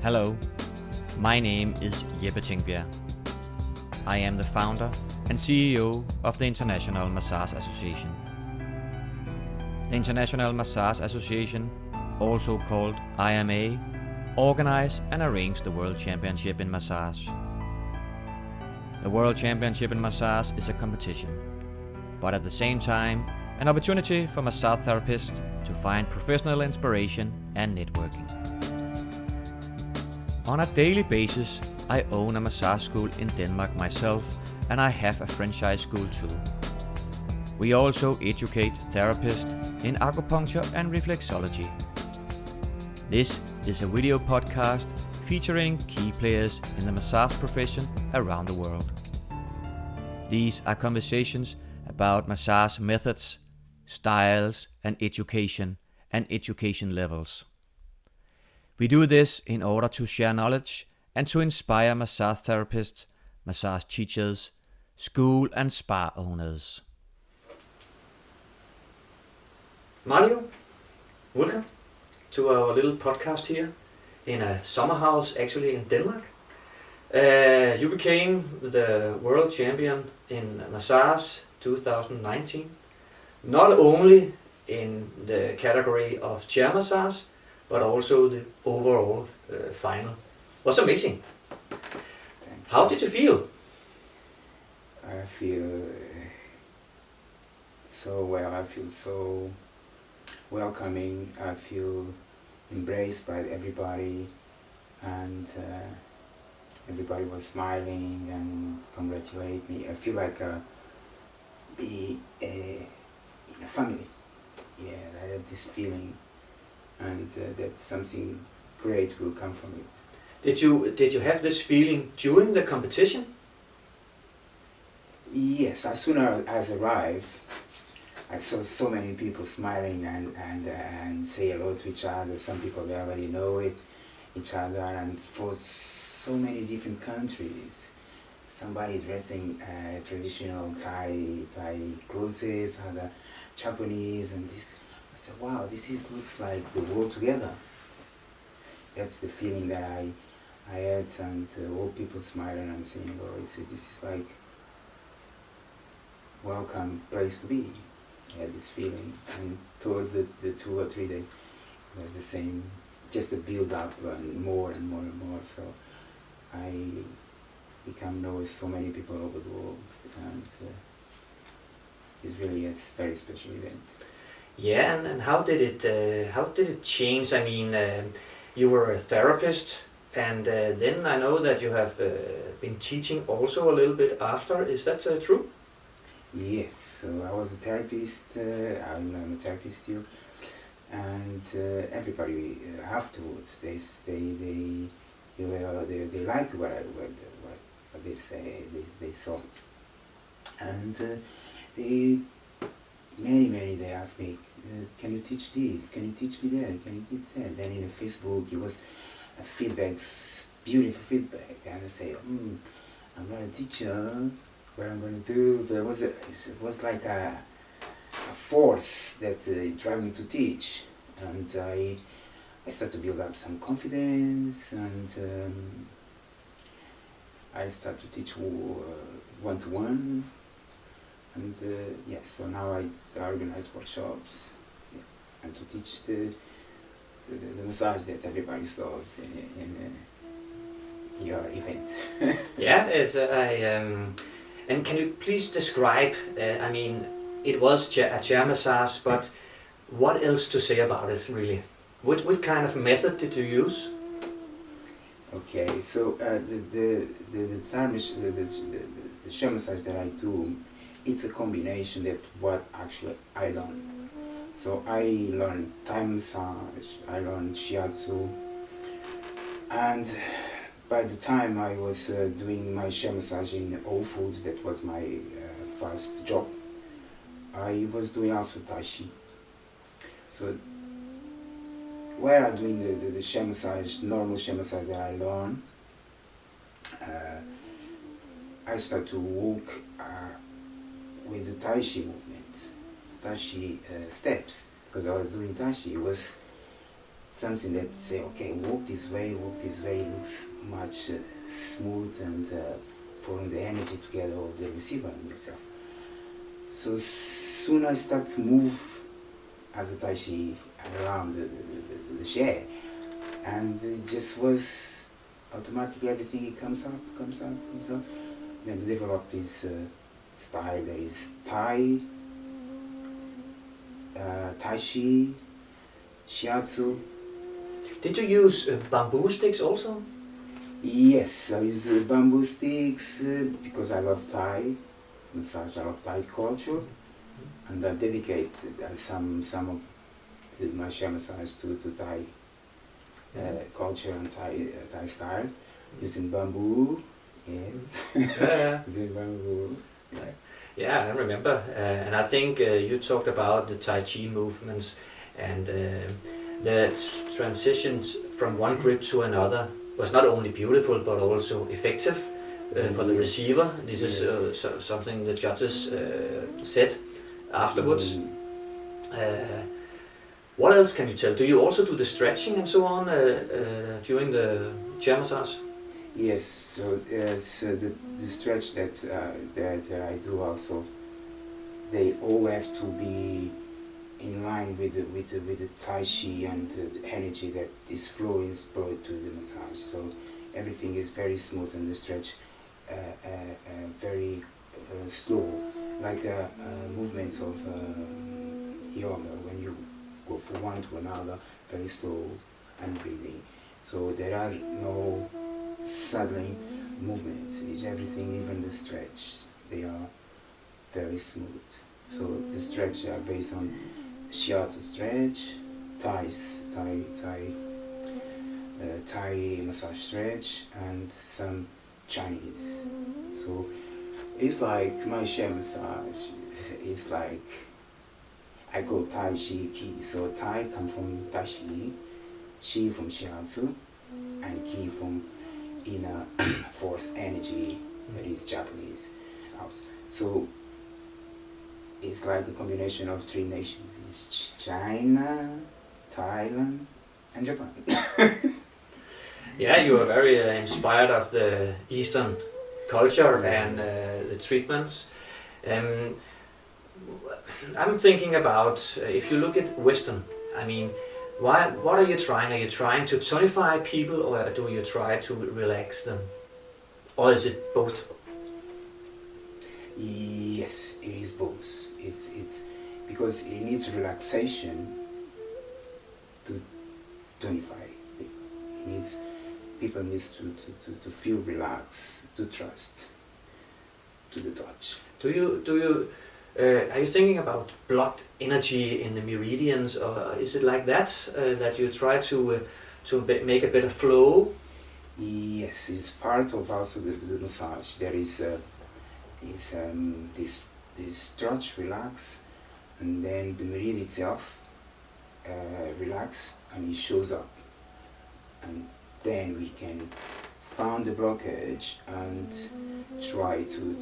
Hello, my name is Jeppe Tingbjerg. I am the founder and CEO of the International Massage Association. The International Massage Association, also called IMA, organize and arrange the World Championship in Massage. The World Championship in Massage is a competition, but at the same time, an opportunity for massage therapists to find professional inspiration and networking. On a daily basis, I own a massage school in Denmark myself, and I have a franchise school too. We also educate therapists in acupuncture and reflexology. This is a video podcast featuring key players in the massage profession around the world. These are conversations about massage methods, styles, and education levels. We do this in order to share knowledge and to inspire massage therapists, massage teachers, school and spa owners. Mario, welcome to our little podcast here in a summer house, actually in Denmark. You became the world champion in massage 2019, not only in the category of chair massage, but also the overall final. Was amazing. How did you feel? I feel so well. I feel so welcoming. I feel embraced by everybody, and everybody was smiling and congratulate me. I feel like be in a family. Yeah, I had this feeling, and that something great will come from it. Did you have this feeling during the competition? Yes, as soon as I arrived, I saw so many people smiling and say hello to each other. Some people they already know each other, and for so many different countries. Somebody dressing traditional Thai clothes, other Japanese, and this. I said, wow, looks like the world together. That's the feeling that I had, and all people smiling and saying, oh, this is like welcome place to be. I had this feeling, and towards the 2 or 3 days, it was the same, just a build up and more and more and more. So I become know so many people over the world, and it's really a very special event. Yeah, and how did it change? I mean, you were a therapist, and then I know that you have been teaching also a little bit after. Is that true? Yes. So I was a therapist. I'm a therapist still, and everybody afterwards they like what they say they saw, and many they asked me, can you teach this? Can you teach me that? Can you teach that? Then in the Facebook it was beautiful feedback, and I say, I'm not a teacher. What I'm going to do? But it was like a force that drive me to teach, and I started to build up some confidence, and I started to teach one-to-one. And yes, so now I organize workshops, and to teach the massage that everybody saw in your event. Yeah, it's and can you please describe? I mean, it was a chair massage, but what else to say about it really? What kind of method did you use? Okay, so the chair massage that I do, it's a combination that what actually I learned. So I learned Thai massage, I learned shiatsu, and by the time I was doing my chair massage in Whole Foods, that was my first job, I was doing also Tai Chi. So while I'm doing the chair massage, normal chair massage that I learned, I start to work with the Tai Chi movement, Tai Chi steps, because I was doing Tai Chi. It was something that say, okay, walk this way, looks much smooth and following the energy together of the receiver and yourself. So soon I start to move as a Tai Chi around the chair, and it just was automatically everything, it comes up. Then I developed this style. There is Tai Chi, Shiatsu. Did you use bamboo sticks also? Yes, I use bamboo sticks because I love Thai massage, I love Thai culture, and I dedicate some of my chair massage to Thai culture and Thai style, using bamboo. Yes, using bamboo. Yeah, I remember, and I think you talked about the Tai Chi movements and the transitions from one grip to another was not only beautiful but also effective for the receiver. This is something the judges said afterwards. What else can you tell? Do you also do the stretching and so on during the chair massage? Yes, so the stretch that I do also, they all have to be in line with the Tai Chi and the energy that this flow is brought to the massage. So everything is very smooth and the stretch very slow, like movements of yoga when you go from one to another, very slow and breathing. So there are no sudden movements. It's everything, even the stretch, they are very smooth. So the stretch are based on shiatsu stretch, Thai massage stretch, and some Chinese. So it's like my chair massage. It's like I go Tai Chi Ki. So Tai come from Tai Chi from shiatsu, and Ki from inner force energy, that is Japanese house. So it's like a combination of three nations. It's China, Thailand, and Japan. Yeah, you are very inspired of the Eastern culture and the treatments. I'm thinking about if you look at Western, I mean, what are you trying? Are you trying to tonify people, or do you try to relax them? Or is it both? Yes, it is both. It's because it needs relaxation to tonify. People needs to feel relaxed, to trust, to the touch. Do you are you thinking about blocked energy in the meridians, or is it like that that you try to make a better flow? Yes, it's part of also the massage. There is this stretch, relax, and then the meridian itself relax, and it shows up, and then we can find the blockage and try to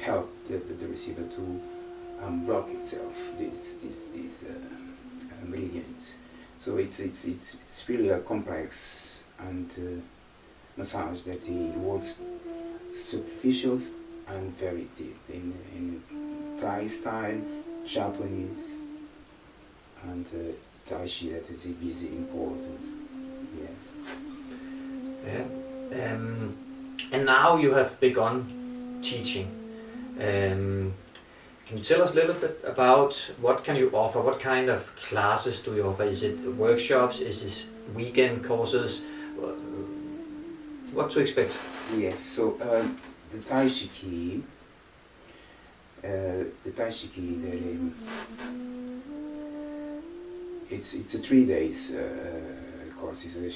help the receiver to block itself, these meridians. So it's really a complex and massage that he works superficial and very deep in Thai style, Japanese, and Tai Chi, that is very important. Yeah. And now you have begun teaching. Can you tell us a little bit about what can you offer? What kind of classes do you offer? Is it workshops? Is it weekend courses? What to expect? Yes, so the Tai Chi Ki, it's a 3 days course. It's a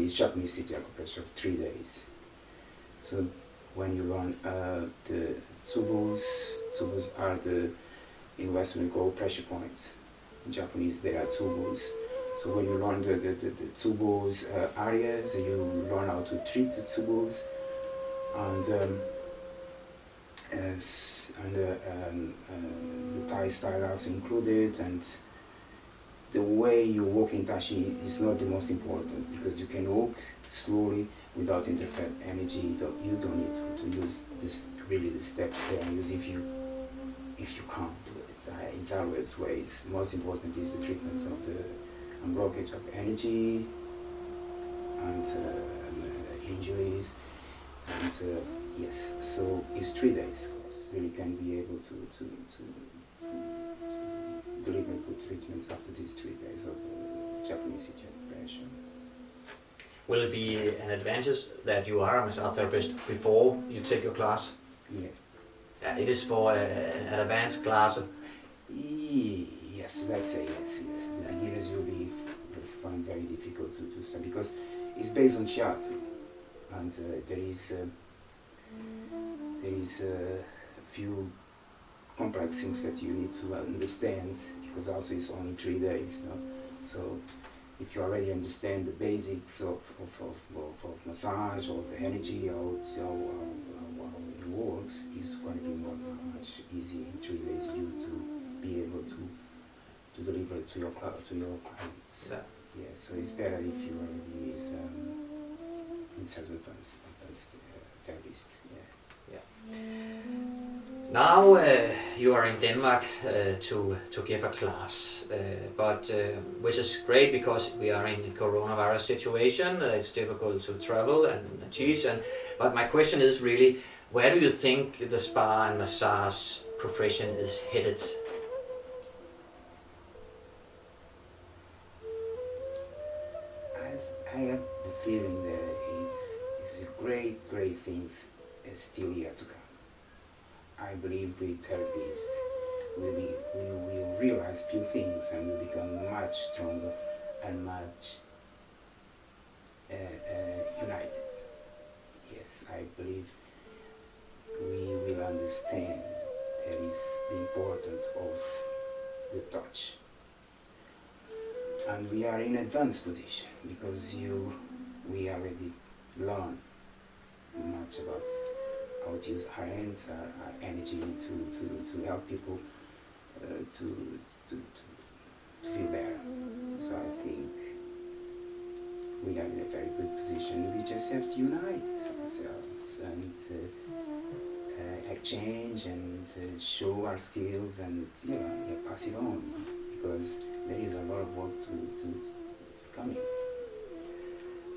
Japanese city acupressure of 3 days. So when you learn the tsubus are in Western we call pressure points. In Japanese they are tsubus. So when you learn the tsubus areas, you learn how to treat the tsubus, and the Thai style also included, and the way you walk in tashi is not the most important, because you can walk slowly without interfere energy. You don't need to use this really the steps there. Use if you can't do it. It's always ways. Most important is the treatment of the blockage of energy and injuries. And yes, so it's 3 days course. So you can be able to deliver good treatments after these 3 days of Japanese situation. Will it be an advantage that you are a massage therapist before you take your class? Yeah. It is for an advanced class. Yes, let's say yes. The beginners will find very difficult to study, because it's based on shiatsu, and there is a few complex things that you need to understand, because also it's only 3 days, no? So if you already understand the basics of massage or the energy or how it works, it's going to be much easier in 3 days you to be able to deliver it to your clients. Yeah. Yeah, so it's better if you already is advanced therapist. Yeah. Now you are in Denmark to give a class, but which is great because we are in the coronavirus situation. It's difficult to travel and teach. But my question is really, where do you think the spa and massage profession is headed? I have the feeling that it's a great things still here to come. I believe we therapists we will realize few things and we become much stronger and much united. Yes, I believe we will understand that is the importance of the touch. And we are in advanced position because we already learn much about how to use our hands, our energy to help people to feel better. So I think we are in a very good position. We just have to unite ourselves and exchange and show our skills and pass it on, because there is a lot of work it's coming.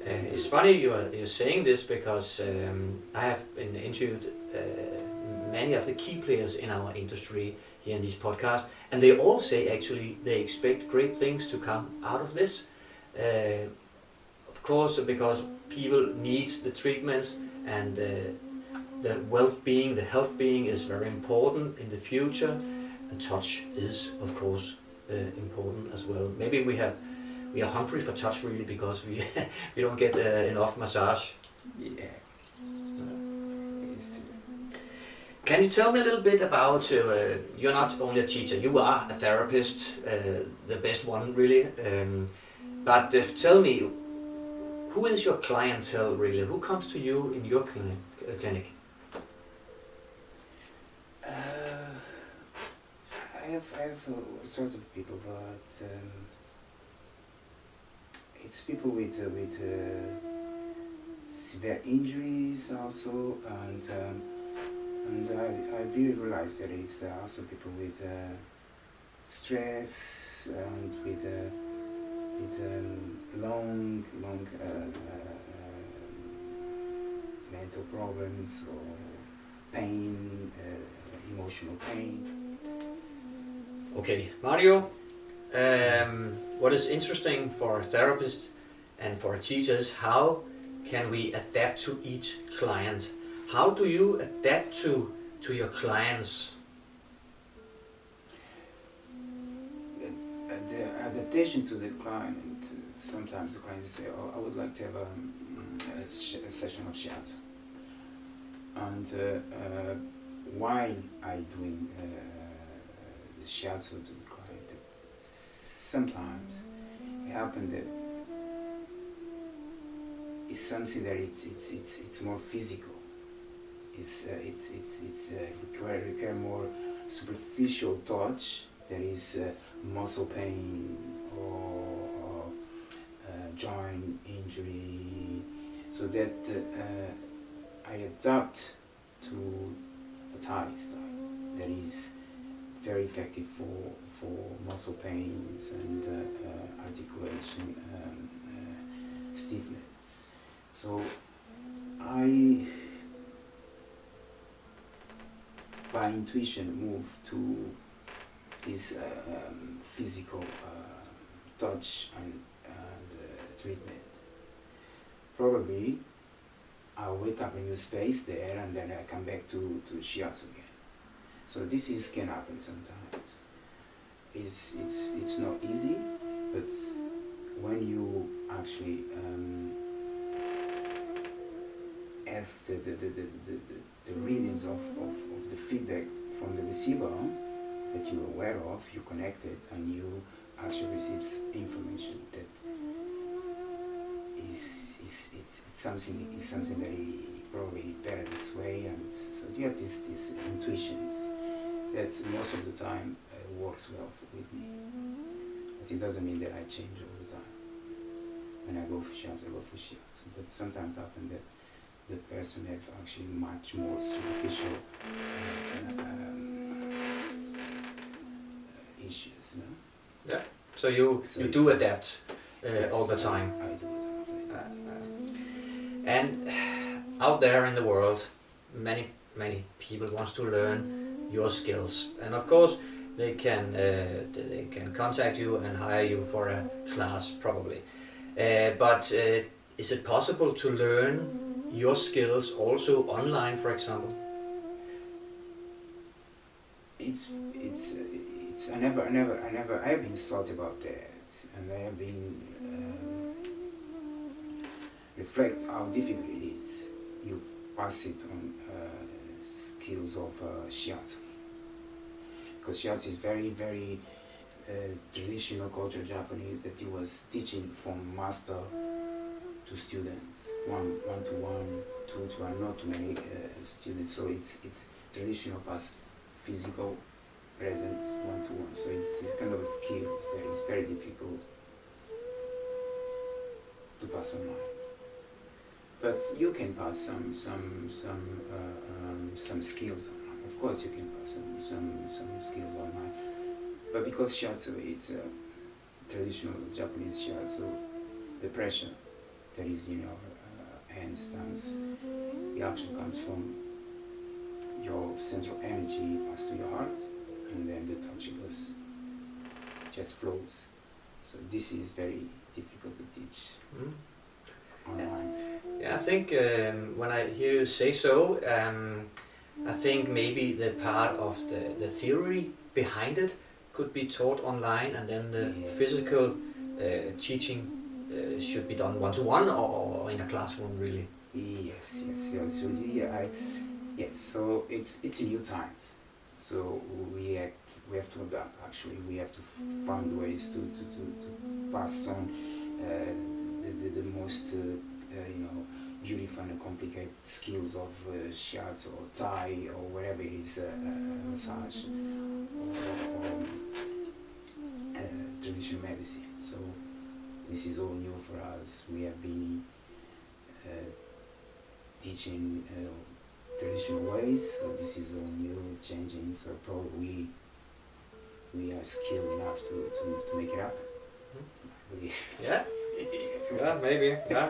It's funny you're saying this because I have been interviewed many of the key players in our industry here in this podcast, and they all say actually they expect great things to come out of this. Of course, because people need the treatments and the well-being, the health being is very important in the future, and touch is of course important as well. Maybe we are hungry for touch really because we we don't get enough massage. Yeah. Can you tell me a little bit about, you're not only a teacher, you are a therapist, the best one really, but tell me, who is your clientele really? Who comes to you in your clinic? I have all sorts of people, but it's people with severe injuries also, and I really realized that it's also people with stress and with long mental problems or pain, emotional pain. Okay, Mario, what is interesting for a therapist and for a teacher is how can we adapt to each client? How do you adapt to your clients? The adaptation to the client, sometimes the clients say, oh, I would like to have a session of shiatsu. And why I doing the shiatsu to the client? Sometimes it happens that it's something that it's more physical. It's require more superficial touch. There is muscle pain or injury, so that I adapt to a Thai style that is very effective for muscle pains and articulation stiffness. So I, by intuition, move to this physical touch and treatment. Probably I'll wake up in a new space there, and then I come back to shiatsu again. So this can happen sometimes. It's not easy, but when you actually have the readings of the feedback from the receiver that you're aware of, you connect it, and you actually receive information that it's something that is probably better this way, and so you have these intuitions that most of the time works well with me. But it doesn't mean that I change all the time. When I go for shiatsu, I go for shiatsu. But sometimes happen that the person have actually much more superficial issues, you know? Yeah. So you do adapt yes, all the time. I do adapt. And out there in the world, many people want to learn your skills, and of course they can contact you and hire you for a class probably. But is it possible to learn your skills also online, for example? I have been thought about that, and I have been reflect how difficult it is. You pass it on skills of shiatsu, because shiatsu is very traditional culture Japanese, that he was teaching from master to students, one to one, two to one, not too many students. So it's traditional past physical present one to one. So it's kind of a skill that is very difficult to pass online. But you can pass some skills online. Of course, you can pass some skills online. But because shiatsu, it's a traditional Japanese shiatsu, the pressure that is in your hands, thumbs, the action comes from your central energy pass to your heart, and then the touch goes, just flows. So this is very difficult to teach online. Yeah, I think when I hear you say so, I think maybe the part of the theory behind it could be taught online, and then the physical teaching should be done one-to-one or in a classroom, really. Yes. So it's new times. So we have to adapt. Actually, we have to find ways to pass on the most beautiful and complicated skills of shiatsu or Thai or whatever it is, massage or traditional medicine. So this is all new for us. We have been teaching traditional ways, so this is all new, changing. So probably we are skilled enough to make it happen. Yeah. Yeah, maybe. Yeah.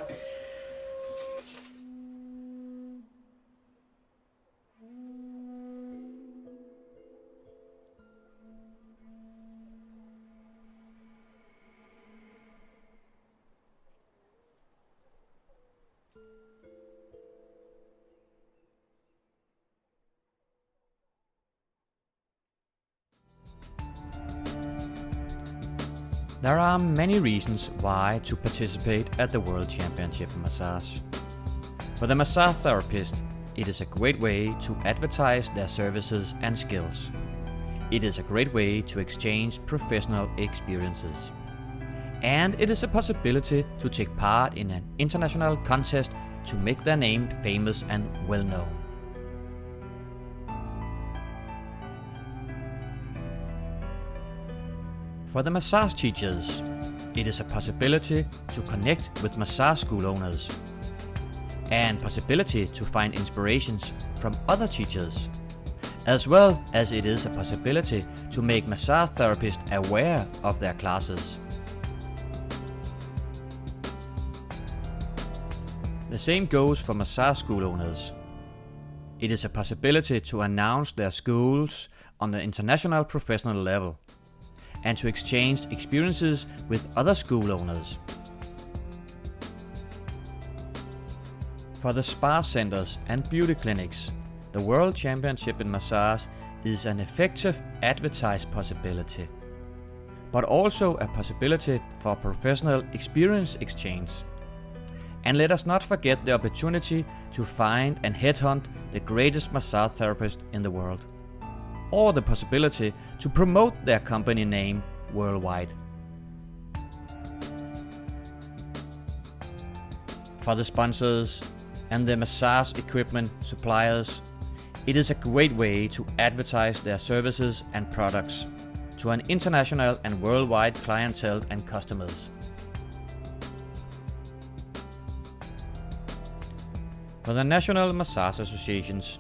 There are many reasons why to participate at the World Championship in Massage. For the massage therapist, it is a great way to advertise their services and skills. It is a great way to exchange professional experiences. And it is a possibility to take part in an international contest to make their name famous and well known. For the massage teachers, It is a possibility to connect with massage school owners, and possibility to find inspirations from other teachers, as well as it is a possibility to make massage therapists aware of their classes. The same goes for massage school owners. It is a possibility to announce their schools on the international professional level, and to exchange experiences with other school owners. For the spa centers and beauty clinics, the World Championship in Massage is an effective advertised possibility, but also a possibility for professional experience exchange. And let us not forget the opportunity to find and headhunt the greatest massage therapist in the world, or the possibility to promote their company name worldwide. For the sponsors and the massage equipment suppliers, it is a great way to advertise their services and products to an international and worldwide clientele and customers. For the national massage associations,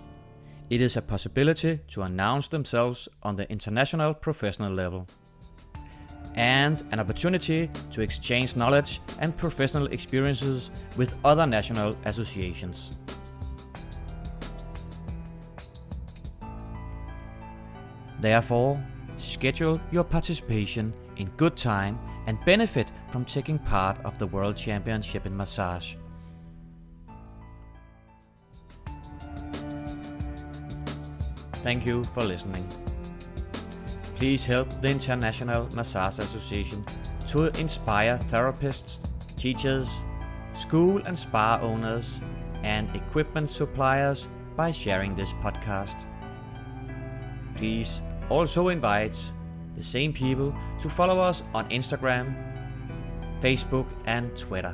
it is a possibility to announce themselves on the international professional level, and an opportunity to exchange knowledge and professional experiences with other national associations. Therefore, schedule your participation in good time and benefit from taking part of the World Championship in Massage. Thank you for listening. Please help the International Massage Association to inspire therapists, teachers, school and spa owners, and equipment suppliers by sharing this podcast. Please also invite the same people to follow us on Instagram, Facebook, and Twitter.